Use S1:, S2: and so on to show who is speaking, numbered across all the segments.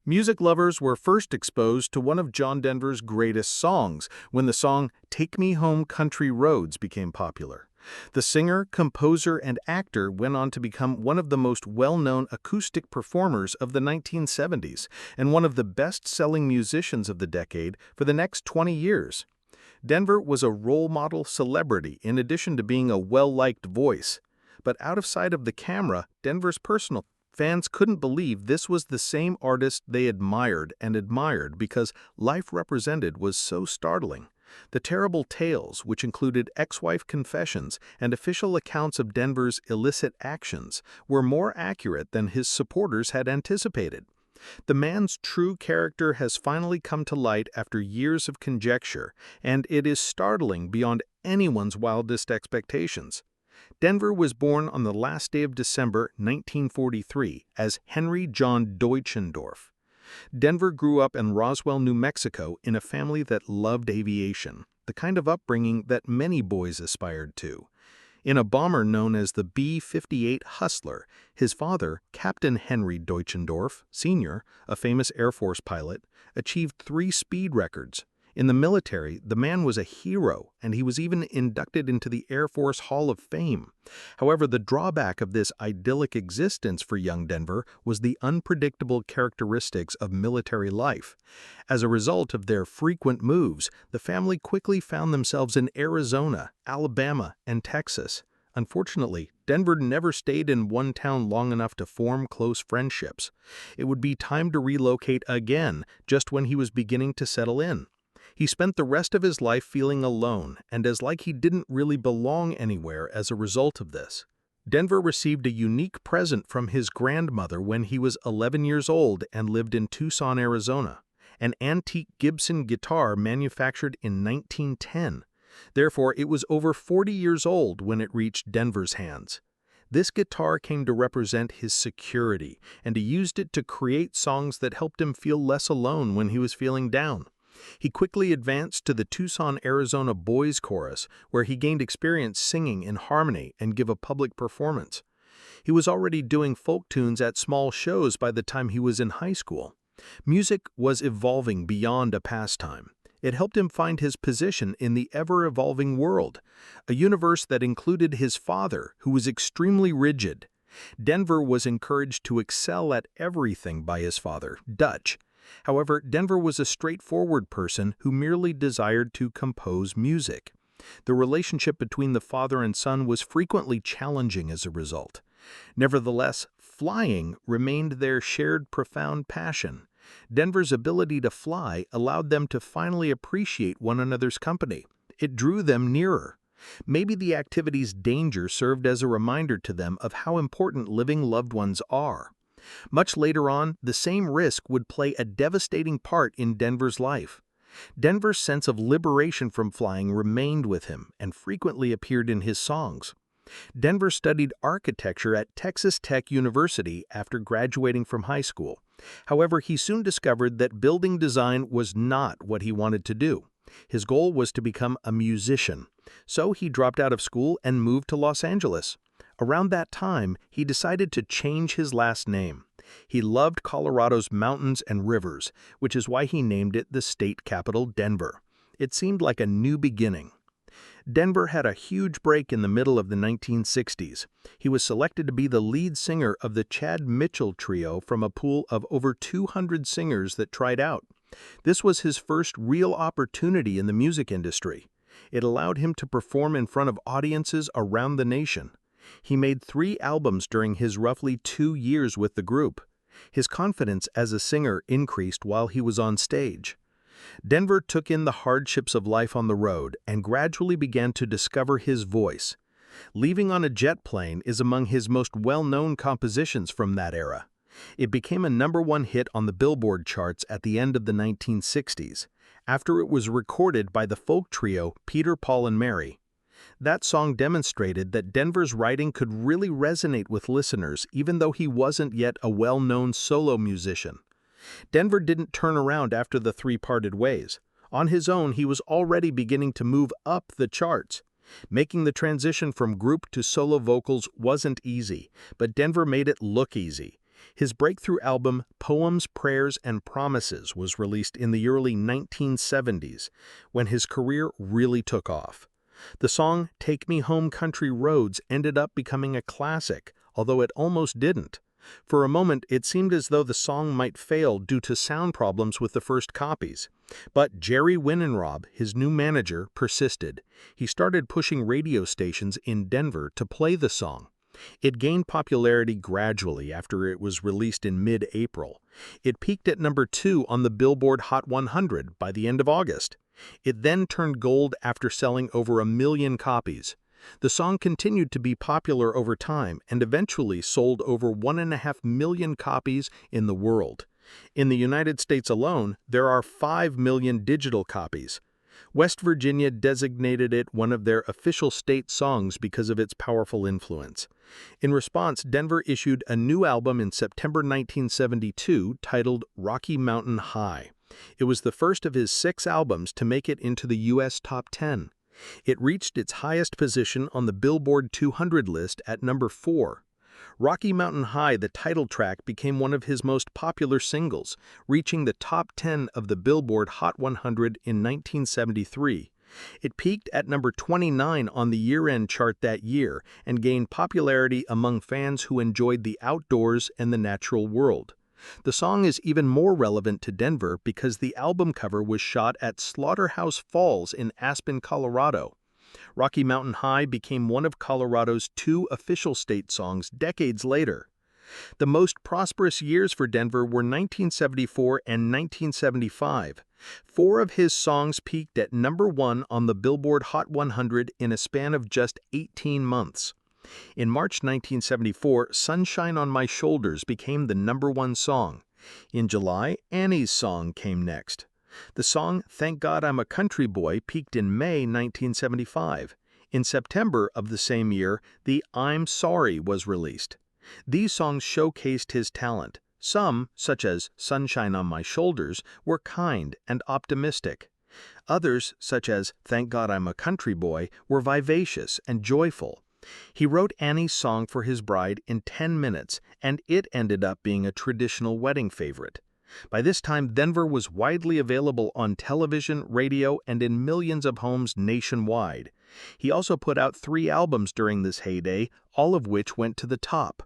S1: Music lovers were first exposed to one of John Denver's greatest songs when the song "Take Me Home Country Roads" became popular. The singer, composer, and actor went on to become one of the most well-known acoustic performers of the 1970s and one of the best-selling musicians of the decade for the next 20 years. Denver was a role model celebrity in addition to being a well-liked voice. But out of sight of the camera, Denver's personal fans couldn't believe this was the same artist they admired because life represented was so startling. The terrible tales, which included ex-wife confessions and official accounts of Denver's illicit actions, were more accurate than his supporters had anticipated. The man's true character has finally come to light after years of conjecture, and it is startling beyond anyone's wildest expectations. Denver was born on the last day of December 1943 as Henry John Deutschendorf. Denver grew up in Roswell, New Mexico, in a family that loved aviation, the kind of upbringing that many boys aspired to. In a bomber known as the B-58 Hustler, his father, Captain Henry Deutschendorf, Sr., a famous Air Force pilot, achieved 3 speed records. In the military, the man was a hero, and he was even inducted into the Air Force Hall of Fame. However, the drawback of this idyllic existence for young Denver was the unpredictable characteristics of military life. As a result of their frequent moves, the family quickly found themselves in Arizona, Alabama, and Texas. Unfortunately, Denver never stayed in one town long enough to form close friendships. It would be time to relocate again, just when he was beginning to settle in. He spent the rest of his life feeling alone and as like he didn't really belong anywhere as a result of this. Denver received a unique present from his grandmother when he was 11 years old and lived in Tucson, Arizona, an antique Gibson guitar manufactured in 1910. Therefore, it was over 40 years old when it reached Denver's hands. This guitar came to represent his security, and he used it to create songs that helped him feel less alone when he was feeling down. He quickly advanced to the Tucson, Arizona Boys Chorus, where he gained experience singing in harmony and give a public performance. He was already doing folk tunes at small shows by the time he was in high school. Music was evolving beyond a pastime. It helped him find his position in the ever-evolving world, a universe that included his father, who was extremely rigid. Denver was encouraged to excel at everything by his father, Dutch. However, Denver was a straightforward person who merely desired to compose music. The relationship between the father and son was frequently challenging as a result. Nevertheless, flying remained their shared profound passion. Denver's ability to fly allowed them to finally appreciate one another's company. It drew them nearer. Maybe the activity's danger served as a reminder to them of how important living loved ones are. Much later on, the same risk would play a devastating part in Denver's life. Denver's sense of liberation from flying remained with him and frequently appeared in his songs. Denver studied architecture at Texas Tech University after graduating from high school. However, he soon discovered that building design was not what he wanted to do. His goal was to become a musician. So he dropped out of school and moved to Los Angeles. Around that time, he decided to change his last name. He loved Colorado's mountains and rivers, which is why he named it the state capital, Denver. It seemed like a new beginning. Denver had a huge break in the middle of the 1960s. He was selected to be the lead singer of the Chad Mitchell Trio from a pool of over 200 singers that tried out. This was his first real opportunity in the music industry. It allowed him to perform in front of audiences around the nation. He made 3 albums during his roughly 2 years with the group. His confidence as a singer increased while he was on stage. Denver took in the hardships of life on the road and gradually began to discover his voice. Leaving on a Jet Plane is among his most well-known compositions from that era. It became a #1 hit on the Billboard charts at the end of the 1960s, after it was recorded by the folk trio Peter, Paul, and Mary. That song demonstrated that Denver's writing could really resonate with listeners even though he wasn't yet a well-known solo musician. Denver didn't turn around after the 3 parted ways. On his own, he was already beginning to move up the charts. Making the transition from group to solo vocals wasn't easy, but Denver made it look easy. His breakthrough album, Poems, Prayers, and Promises, was released in the early 1970s, when his career really took off. The song Take Me Home Country Roads ended up becoming a classic, although it almost didn't. For a moment, it seemed as though the song might fail due to sound problems with the first copies. But Jerry Winenrob, his new manager, persisted. He started pushing radio stations in Denver to play the song. It gained popularity gradually after it was released in mid-April. It peaked at number 2 on the Billboard Hot 100 by the end of August. It then turned gold after selling over 1 million copies. The song continued to be popular over time and eventually sold over 1.5 million copies in the world. In the United States alone, there are 5 million digital copies. West Virginia designated it one of their official state songs because of its powerful influence. In response, Denver issued a new album in September 1972 titled Rocky Mountain High. It was the first of his 6 albums to make it into the U.S. Top 10. It reached its highest position on the Billboard 200 list at number 4. Rocky Mountain High, the title track, became one of his most popular singles, reaching the top 10 of the Billboard Hot 100 in 1973. It peaked at number 29 on the year-end chart that year and gained popularity among fans who enjoyed the outdoors and the natural world. The song is even more relevant to Denver because the album cover was shot at Slaughterhouse Falls in Aspen, Colorado. Rocky Mountain High became one of Colorado's 2 official state songs decades later. The most prosperous years for Denver were 1974 and 1975. 4 of his songs peaked at number 1 on the Billboard Hot 100 in a span of just 18 months. In March 1974, Sunshine on My Shoulders became the number 1 song. In July, Annie's Song came next. The song Thank God I'm a Country Boy peaked in May 1975. In September of the same year, the I'm Sorry was released. These songs showcased his talent. Some, such as Sunshine on My Shoulders, were kind and optimistic. Others, such as Thank God I'm a Country Boy, were vivacious and joyful. He wrote Annie's Song for his bride in 10 minutes, and it ended up being a traditional wedding favorite. By this time, Denver was widely available on television, radio, and in millions of homes nationwide. He also put out 3 albums during this heyday, all of which went to the top.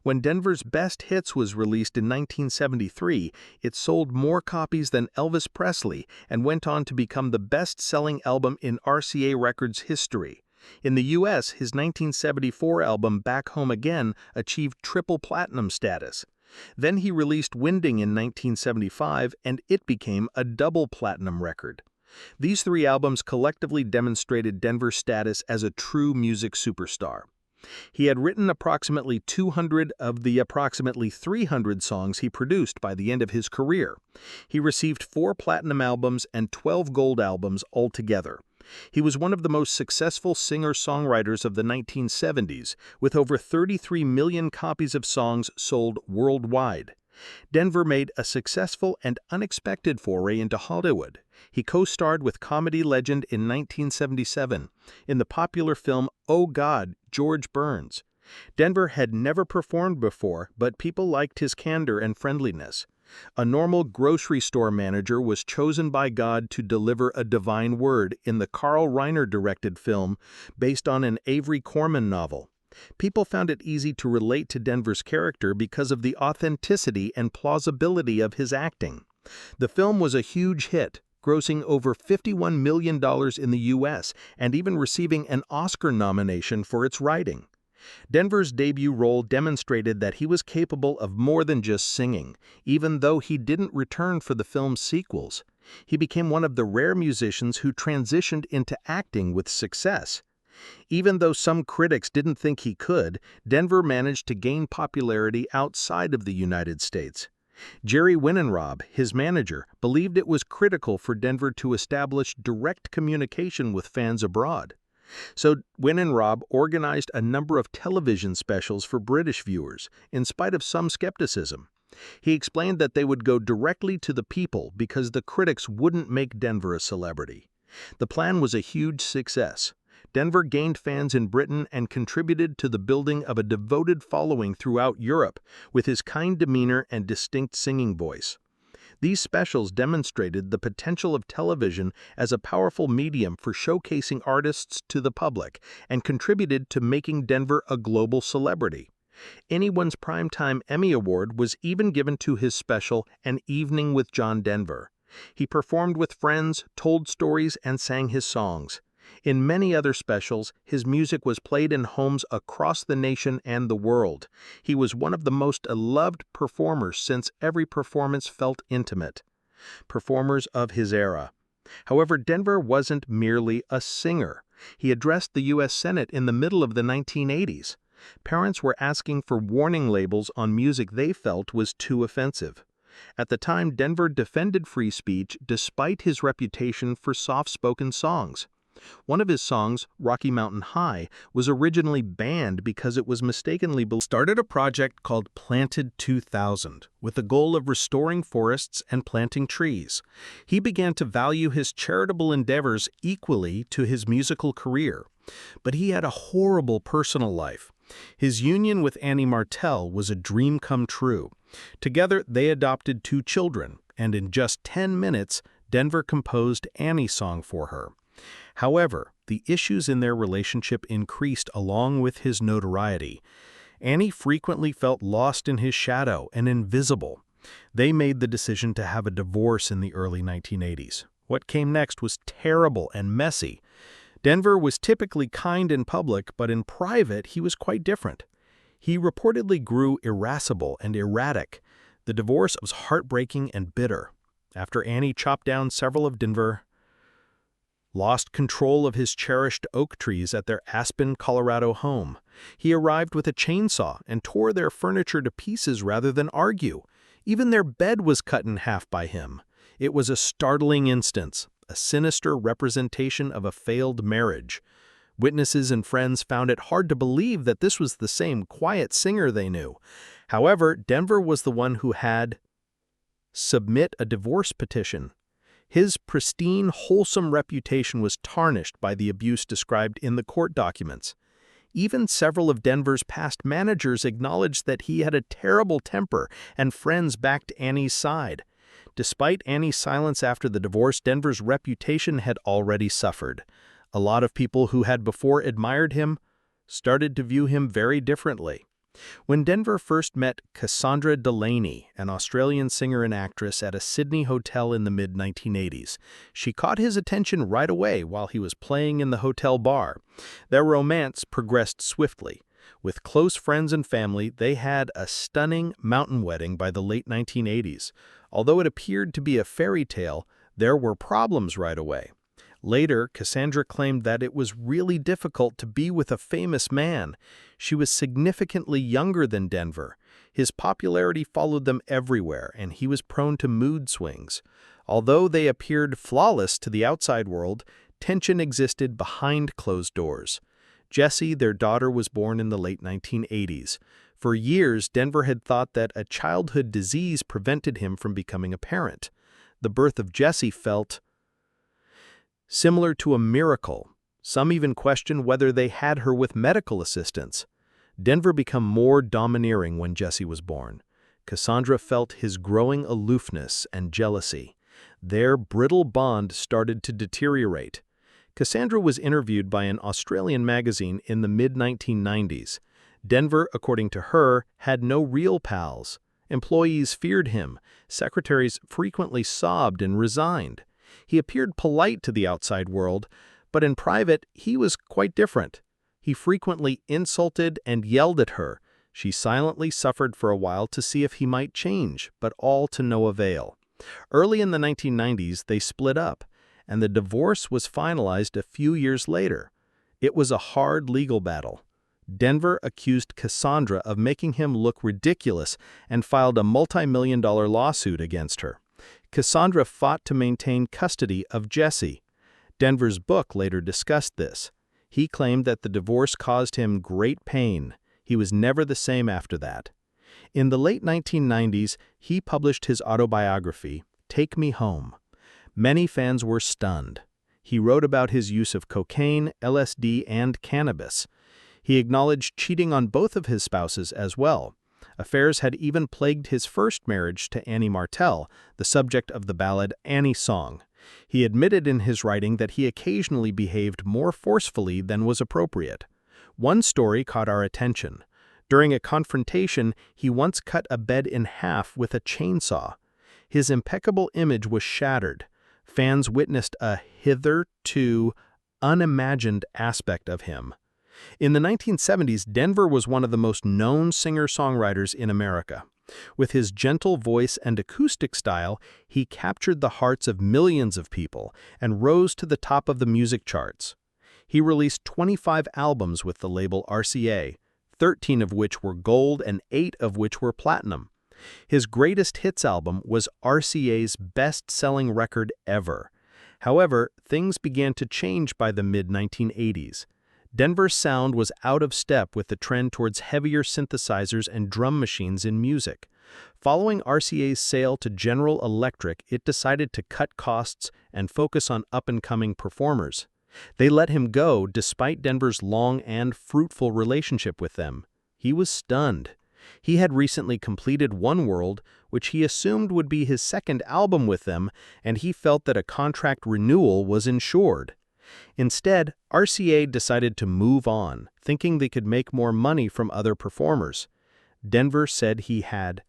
S1: When Denver's Best Hits was released in 1973, it sold more copies than Elvis Presley and went on to become the best-selling album in RCA Records history. In the U.S., his 1974 album Back Home Again achieved triple platinum status. Then he released Winding in 1975, and it became a double platinum record. These 3 albums collectively demonstrated Denver's status as a true music superstar. He had written approximately 200 of the approximately 300 songs he produced by the end of his career. He received 4 platinum albums and 12 gold albums altogether. He was one of the most successful singer-songwriters of the 1970s, with over 33 million copies of songs sold worldwide. Denver made a successful and unexpected foray into Hollywood. He co-starred with comedy legend in 1977 in the popular film Oh God, George Burns. Denver had never performed before, but people liked his candor and friendliness. A normal grocery store manager was chosen by God to deliver a divine word in the Carl Reiner-directed film based on an Avery Corman novel. People found it easy to relate to Denver's character because of the authenticity and plausibility of his acting. The film was a huge hit, grossing over $51 million in the U.S. and even receiving an Oscar nomination for its writing. Denver's debut role demonstrated that he was capable of more than just singing, even though he didn't return for the film's sequels. He became one of the rare musicians who transitioned into acting with success. Even though some critics didn't think he could, Denver managed to gain popularity outside of the United States. Jerry Winenrob, his manager, believed it was critical for Denver to establish direct communication with fans abroad. So Winenrob organized a number of television specials for British viewers, in spite of some skepticism. He explained that they would go directly to the people because the critics wouldn't make Denver a celebrity. The plan was a huge success. Denver gained fans in Britain and contributed to the building of a devoted following throughout Europe with his kind demeanor and distinct singing voice. These specials demonstrated the potential of television as a powerful medium for showcasing artists to the public and contributed to making Denver a global celebrity. Anyone's Primetime Emmy Award was even given to his special An Evening with John Denver. He performed with friends, told stories, and sang his songs. In many other specials, his music was played in homes across the nation and the world. He was one of the most loved performers since every performance felt intimate. Performers of his era. However, Denver wasn't merely a singer. He addressed the U.S. Senate in the middle of the 1980s. Parents were asking for warning labels on music they felt was too offensive. At the time, Denver defended free speech despite his reputation for soft-spoken songs. One of his songs, Rocky Mountain High, was originally banned because it was mistakenly started a project called Planted 2000 with the goal of restoring forests and planting trees. He began to value his charitable endeavors equally to his musical career. But he had a horrible personal life. His union with Annie Martell was a dream come true. Together, they adopted 2 children, and in just 10 minutes, Denver composed Annie's song for her. However, the issues in their relationship increased along with his notoriety. Annie frequently felt lost in his shadow and invisible. They made the decision to have a divorce in the early 1980s. What came next was terrible and messy. Denver was typically kind in public, but in private he was quite different. He reportedly grew irascible and erratic. The divorce was heartbreaking and bitter. After Annie chopped down several of Denver, lost control of his cherished oak trees at their Aspen, Colorado home. He arrived with a chainsaw and tore their furniture to pieces rather than argue. Even their bed was cut in half by him. It was a startling instance, a sinister representation of a failed marriage. Witnesses and friends found it hard to believe that this was the same quiet singer they knew. However, Denver was the one who had submit a divorce petition. His pristine, wholesome reputation was tarnished by the abuse described in the court documents. Even several of Denver's past managers acknowledged that he had a terrible temper, and friends backed Annie's side. Despite Annie's silence after the divorce, Denver's reputation had already suffered. A lot of people who had before admired him started to view him very differently. When Denver first met Cassandra Delaney, an Australian singer and actress, at a Sydney hotel in the mid-1980s, she caught his attention right away while he was playing in the hotel bar. Their romance progressed swiftly. With close friends and family, they had a stunning mountain wedding by the late 1980s. Although it appeared to be a fairy tale, there were problems right away. Later, Cassandra claimed that it was really difficult to be with a famous man. She was significantly younger than Denver. His popularity followed them everywhere, and he was prone to mood swings. Although they appeared flawless to the outside world, tension existed behind closed doors. Jessie, their daughter, was born in the late 1980s. For years, Denver had thought that a childhood disease prevented him from becoming a parent. The birth of Jessie felt similar to a miracle. Some even questioned whether they had her with medical assistance. Denver became more domineering when Jessie was born. Cassandra felt his growing aloofness and jealousy. Their brittle bond started to deteriorate. Cassandra was interviewed by an Australian magazine in the mid-1990s. Denver, according to her, had no real pals. Employees feared him. Secretaries frequently sobbed and resigned. He appeared polite to the outside world, but in private, he was quite different. He frequently insulted and yelled at her. She silently suffered for a while to see if he might change, but all to no avail. Early in the 1990s, they split up, and the divorce was finalized a few years later. It was a hard legal battle. Denver accused Cassandra of making him look ridiculous and filed a multi-million-dollar lawsuit against her. Cassandra fought to maintain custody of Jessie. Denver's book later discussed this. He claimed that the divorce caused him great pain. He was never the same after that. In the late 1990s, he published his autobiography, Take Me Home. Many fans were stunned. He wrote about his use of cocaine, LSD, and cannabis. He acknowledged cheating on both of his spouses as well. Affairs had even plagued his first marriage to Annie Martel, the subject of the ballad Annie's Song. He admitted in his writing that he occasionally behaved more forcefully than was appropriate. One story caught our attention. During a confrontation, he once cut a bed in half with a chainsaw. His impeccable image was shattered. Fans witnessed a hitherto unimagined aspect of him. In the 1970s, Denver was one of the most known singer-songwriters in America. With his gentle voice and acoustic style, he captured the hearts of millions of people and rose to the top of the music charts. He released 25 albums with the label RCA, 13 of which were gold and 8 of which were platinum. His greatest hits album was RCA's best-selling record ever. However, things began to change by the mid-1980s. Denver's sound was out of step with the trend towards heavier synthesizers and drum machines in music. Following RCA's sale to General Electric, it decided to cut costs and focus on up-and-coming performers. They let him go despite Denver's long and fruitful relationship with them. He was stunned. He had recently completed One World, which he assumed would be his second album with them, and he felt that a contract renewal was ensured. Instead, RCA decided to move on, thinking they could make more money from other performers. Denver said he had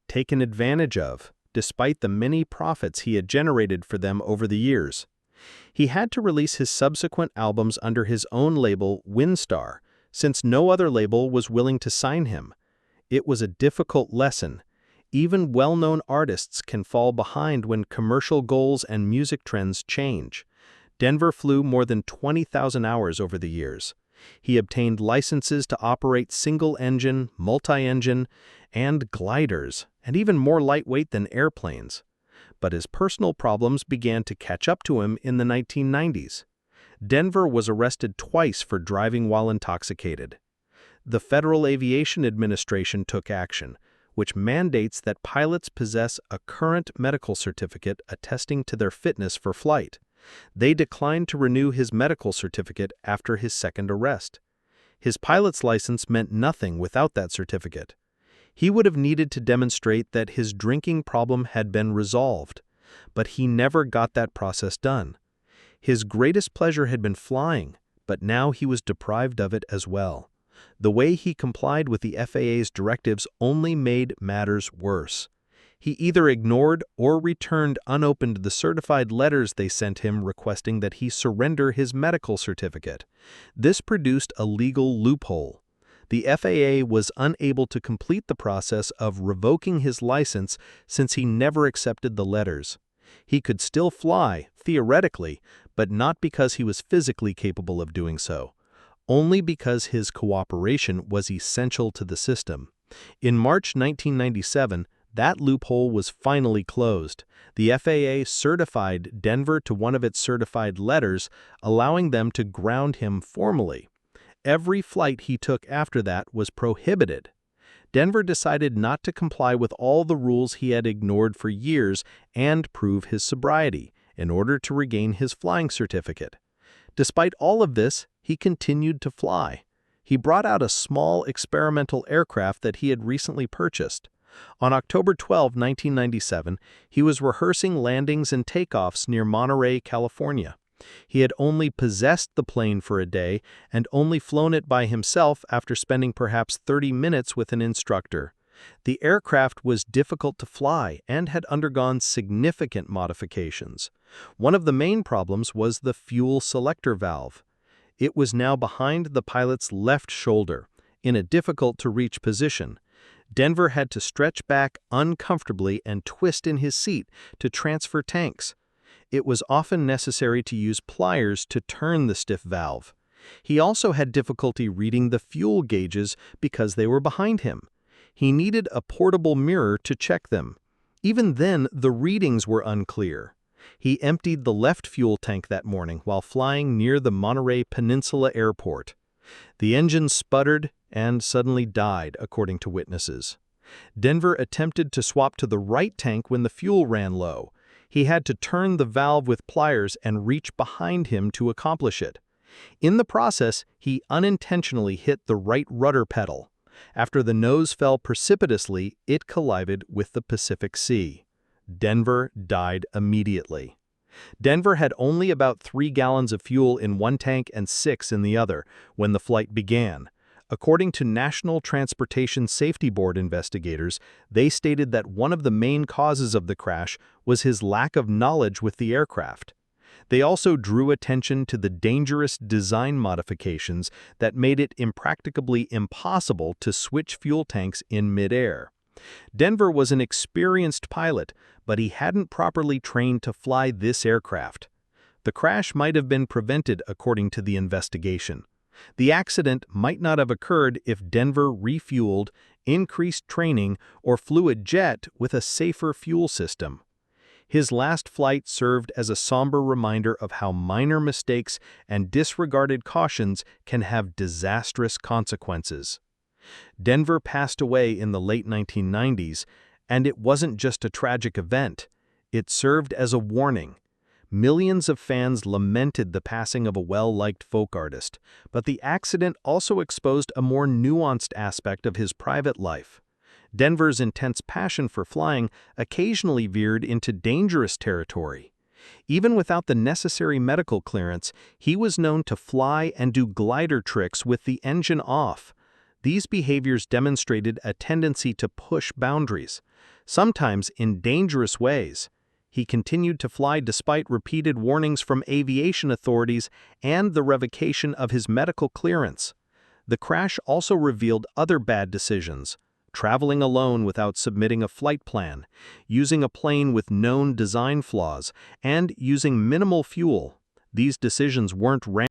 S1: taken advantage of, despite the many profits he had generated for them over the years. He had to release his subsequent albums under his own label, Windstar, since no other label was willing to sign him. It was a difficult lesson. Even well-known artists can fall behind when commercial goals and music trends change. Denver flew more than 20,000 hours over the years. He obtained licenses to operate single-engine, multi-engine, and gliders, and even more lightweight than airplanes. But his personal problems began to catch up to him in the 1990s. Denver was arrested twice for driving while intoxicated. The Federal Aviation Administration took action, which mandates that pilots possess a current medical certificate attesting to their fitness for flight. They declined to renew his medical certificate after his second arrest. His pilot's license meant nothing without that certificate. He would have needed to demonstrate that his drinking problem had been resolved, but he never got that process done. His greatest pleasure had been flying, but now he was deprived of it as well. The way he complied with the FAA's directives only made matters worse. He either ignored or returned unopened the certified letters they sent him requesting that he surrender his medical certificate. This produced a legal loophole. The FAA was unable to complete the process of revoking his license since he never accepted the letters. He could still fly, theoretically, but not because he was physically capable of doing so. Only because his cooperation was essential to the system. In March 1997, that loophole was finally closed. The FAA certified Denver to one of its certified letters, allowing them to ground him formally. Every flight he took after that was prohibited. Denver decided not to comply with all the rules he had ignored for years and prove his sobriety in order to regain his flying certificate. Despite all of this, he continued to fly. He brought out a small experimental aircraft that he had recently purchased. On October 12, 1997, he was rehearsing landings and takeoffs near Monterey, California. He had only possessed the plane for a day and only flown it by himself after spending perhaps 30 minutes with an instructor. The aircraft was difficult to fly and had undergone significant modifications. One of the main problems was the fuel selector valve. It was now behind the pilot's left shoulder, in a difficult-to-reach position. Denver had to stretch back uncomfortably and twist in his seat to transfer tanks. It was often necessary to use pliers to turn the stiff valve. He also had difficulty reading the fuel gauges because they were behind him. He needed a portable mirror to check them. Even then, the readings were unclear. He emptied the left fuel tank that morning while flying near the Monterey Peninsula Airport. The engine sputtered and suddenly died, according to witnesses. Denver attempted to swap to the right tank when the fuel ran low. He had to turn the valve with pliers and reach behind him to accomplish it. In the process, he unintentionally hit the right rudder pedal. After the nose fell precipitously, it collided with the Pacific Sea. Denver died immediately. Denver had only about 3 gallons of fuel in one tank and 6 in the other when the flight began. According to National Transportation Safety Board investigators, they stated that one of the main causes of the crash was his lack of knowledge with the aircraft. They also drew attention to the dangerous design modifications that made it impracticably impossible to switch fuel tanks in midair. Denver was an experienced pilot, but he hadn't properly trained to fly this aircraft. The crash might have been prevented according to the investigation. The accident might not have occurred if Denver refueled, increased training, or flew a jet with a safer fuel system. His last flight served as a somber reminder of how minor mistakes and disregarded cautions can have disastrous consequences. Denver passed away in the late 1990s, and it wasn't just a tragic event. It served as a warning. Millions of fans lamented the passing of a well-liked folk artist, but the accident also exposed a more nuanced aspect of his private life. Denver's intense passion for flying occasionally veered into dangerous territory. Even without the necessary medical clearance, he was known to fly and do glider tricks with the engine off. These behaviors demonstrated a tendency to push boundaries, sometimes in dangerous ways. He continued to fly despite repeated warnings from aviation authorities and the revocation of his medical clearance. The crash also revealed other bad decisions: traveling alone without submitting a flight plan, using a plane with known design flaws, and using minimal fuel. These decisions weren't random.